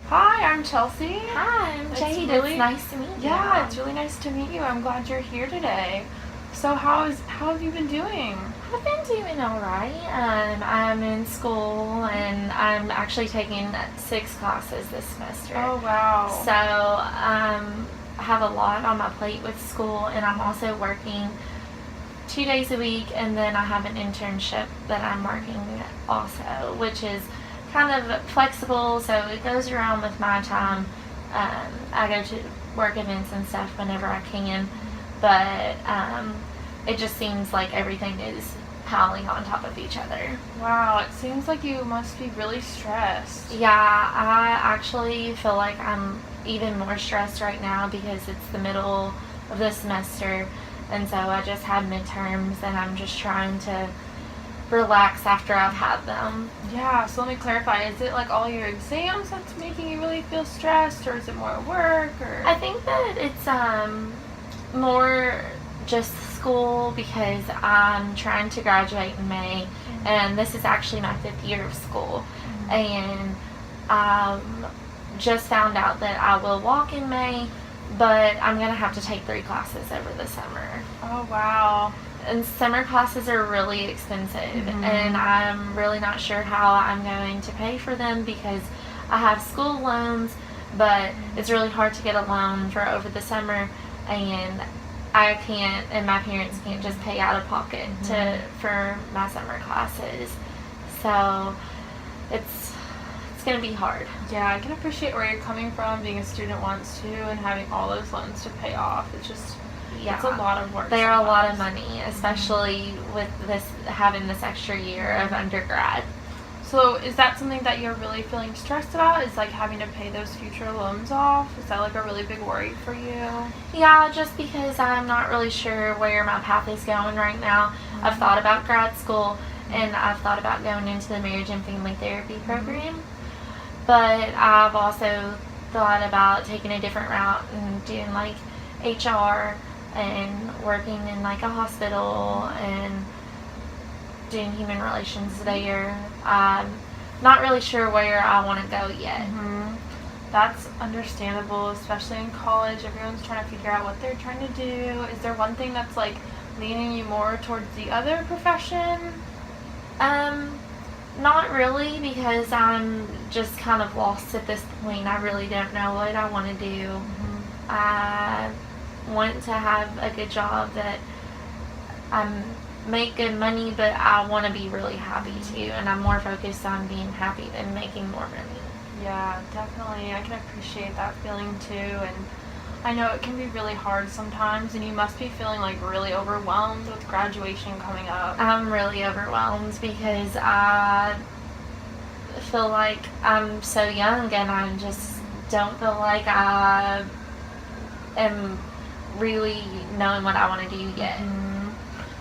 Hi, I'm Chelsea. Hi, I'm Jade. Really, it's nice to meet you. Yeah, it's really nice to meet you. I'm glad you're here today. So how have you been doing? I've been doing all right. I'm in school and I'm actually taking 6 classes this semester. Oh, wow. So I have a lot on my plate with school, and I'm also working 2 days a week, and then I have an internship that I'm working also, which is kind of flexible, so it goes around with my time. I go to work events and stuff whenever I can, but it just seems like everything is piling on top of each other. Wow, it seems like you must be really stressed. Yeah, I actually feel like I'm even more stressed right now because it's the middle of the semester, and so I just had midterms, and I'm just trying to relax after I've had them. Yeah, so let me clarify. Is it like all your exams that's making you really feel stressed, or is it more work? Or I think that it's more just school because I'm trying to graduate in May, and this is actually my 5th year of school, and just found out that I will walk in May, but I'm going to have to take 3 classes over the summer. Oh, wow. And summer classes are really expensive, and I'm really not sure how I'm going to pay for them because I have school loans, but it's really hard to get a loan for over the summer, and I can't, and my parents can't just pay out of pocket for my summer classes. So it's going to be hard. Yeah, I can appreciate where you're coming from, being a student once too, and having all those loans to pay off. It's a lot of work. They're a lot of money, especially with having this extra year of undergrad. So is that something that you're really feeling stressed about? Is like having to pay those future loans off? Is that like a really big worry for you? Yeah, just because I'm not really sure where my path is going right now. I've thought about grad school, and I've thought about going into the marriage and family therapy program. But I've also thought about taking a different route and doing like HR and working in like a hospital and doing human relations there. I'm not really sure where I want to go yet. That's understandable, especially in college. Everyone's trying to figure out what they're trying to do. Is there one thing that's like leaning you more towards the other profession? Not really, because I'm just kind of lost at this point. I really don't know what I want to do. I want to have a good job that I make good money, but I want to be really happy too, and I'm more focused on being happy than making more money. Yeah, definitely. I can appreciate that feeling too, and I know it can be really hard sometimes, and you must be feeling like really overwhelmed with graduation coming up. I'm really overwhelmed because I feel like I'm so young, and I just don't feel like I am really knowing what I want to do yet.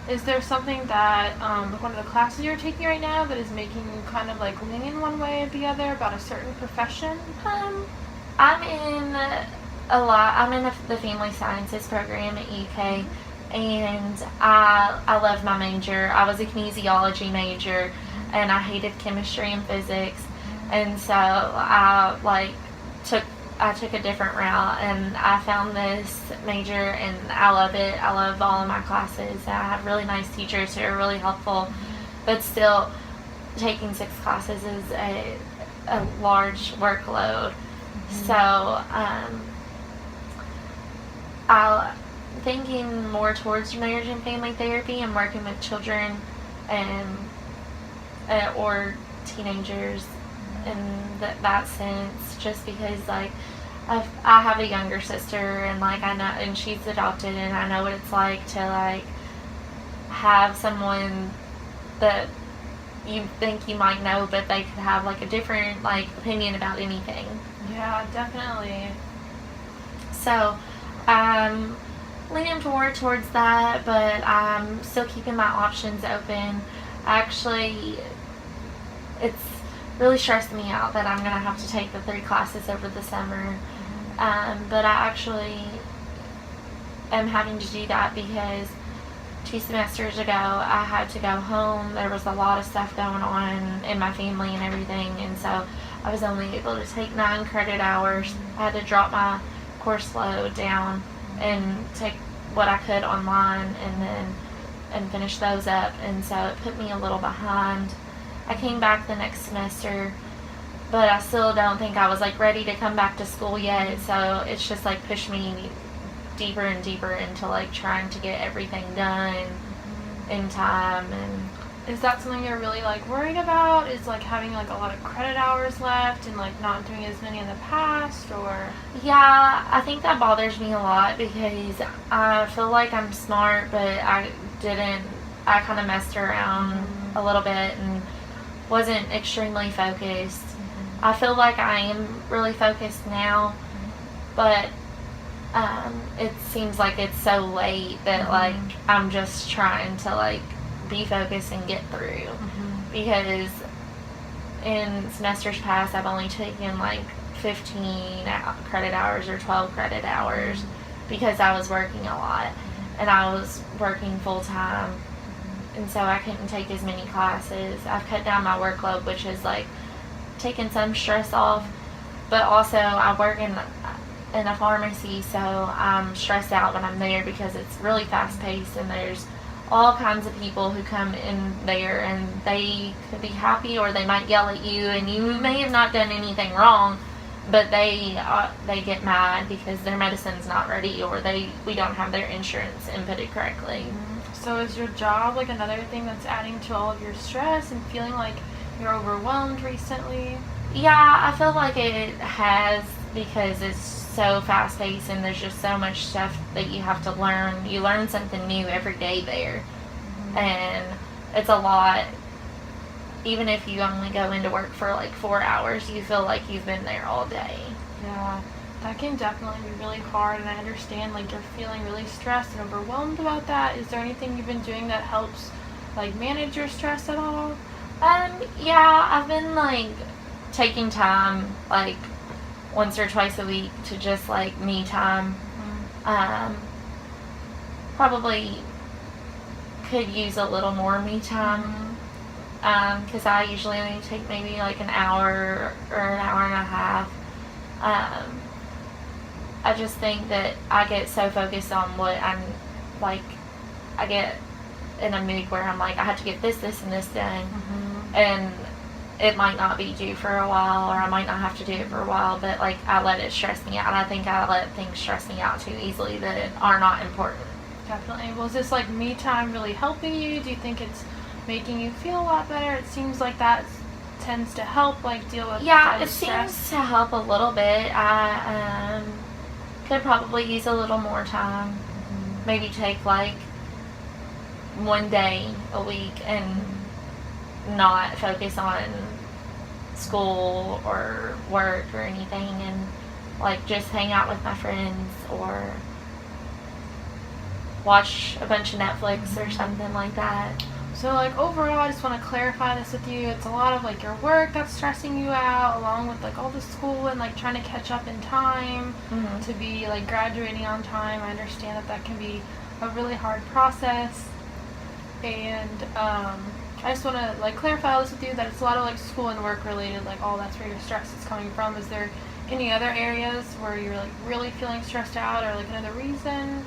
Is there something that, like one of the classes you're taking right now that is making you kind of like lean in one way or the other about a certain profession? I'm in the family sciences program at UK, and I love my major. I was a kinesiology major, and I hated chemistry and physics, and so I took a different route, and I found this major, and I love it. I love all of my classes, and I have really nice teachers who are really helpful, but still taking 6 classes is a large workload. So I'm thinking more towards marriage and family therapy and working with children and or teenagers in that sense, just because like I have a younger sister, and like I know, and she's adopted, and I know what it's like to like have someone that you think you might know, but they could have like a different like opinion about anything. Yeah, definitely. So I'm leaning more towards that, but I'm still keeping my options open. Actually, it's really stressed me out that I'm going to have to take the 3 classes over the summer. But I actually am having to do that because 2 semesters ago I had to go home. There was a lot of stuff going on in my family and everything, and so I was only able to take 9 credit hours. I had to drop my course load down and take what I could online and finish those up, and so it put me a little behind. I came back the next semester, but I still don't think I was like ready to come back to school yet, so it's just like pushed me deeper and deeper into like trying to get everything done in time. And is that something you're really like worried about? Is like having like a lot of credit hours left and like not doing as many in the past? Or yeah, I think that bothers me a lot because I feel like I'm smart, but I kind of messed around a little bit and wasn't extremely focused. I feel like I am really focused now, but it seems like it's so late that like I'm just trying to like be focused and get through, because in semesters past I've only taken like 15 credit hours or 12 credit hours because I was working a lot and I was working full time, and so I couldn't take as many classes. I've cut down my workload, which is like taking some stress off, but also I work in a pharmacy, so I'm stressed out when I'm there because it's really fast paced and there's all kinds of people who come in there and they could be happy or they might yell at you and you may have not done anything wrong, but they get mad because their medicine's not ready or we don't have their insurance inputted correctly. So is your job like another thing that's adding to all of your stress and feeling like you're overwhelmed recently? Yeah, I feel like it has, because it's so fast paced and there's just so much stuff that you have to learn. You learn something new every day there, and it's a lot. Even if you only go into work for like 4 hours, you feel like you've been there all day. Yeah, that can definitely be really hard, and I understand like you're feeling really stressed and overwhelmed about that. Is there anything you've been doing that helps like manage your stress at all? Yeah, I've been like taking time like once or twice a week to just like me time. Probably could use a little more me time, because I usually only take maybe like an hour or an hour and a half. I just think that I get so focused on what I'm like, I get in a mood where I'm like, I have to get this and this done, and it might not be due for a while, or I might not have to do it for a while, but like I let it stress me out, and I think I let things stress me out too easily that are not important. Definitely. Well, is this like me time really helping you? Do you think it's making you feel a lot better? It seems like that tends to help like deal with it stress. seems to help a little bit. I could probably use a little more time. Maybe take like one day a week and not focus on school or work or anything, and like just hang out with my friends or watch a bunch of Netflix or something like that. So like overall, I just want to clarify this with you. It's a lot of like your work that's stressing you out, along with like all the school and like trying to catch up in time to be like graduating on time. I understand that can be a really hard process, and I just want to like clarify all this with you, that it's a lot of like school and work related, like all that's where your stress is coming from. Is there any other areas where you're like really feeling stressed out, or like another reason?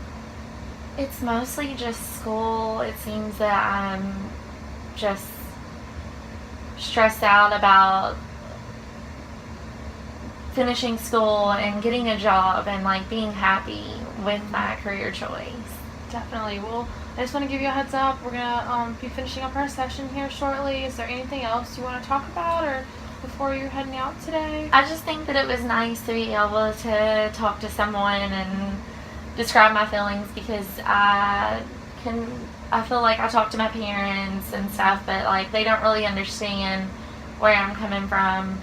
It's mostly just school. It seems that I'm just stressed out about finishing school and getting a job and like being happy with my career choice. Definitely. Well, I just want to give you a heads up. We're gonna be finishing up our session here shortly. Is there anything else you want to talk about, or before you're heading out today? I just think that it was nice to be able to talk to someone and describe my feelings, because I feel like I talk to my parents and stuff, but like they don't really understand where I'm coming from,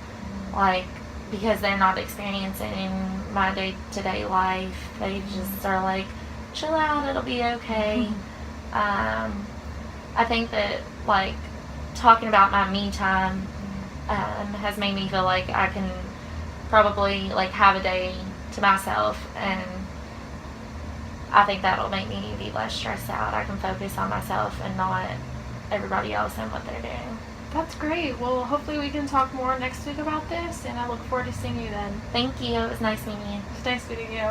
like because they're not experiencing my day-to-day life. They just are like, chill out, it'll be okay. I think that like talking about my me time has made me feel like I can probably like have a day to myself, and I think that'll make me be less stressed out. I can focus on myself and not everybody else and what they're doing. That's great. Well, hopefully we can talk more next week about this, and I look forward to seeing you then. Thank you. It was nice meeting you. It's nice meeting you.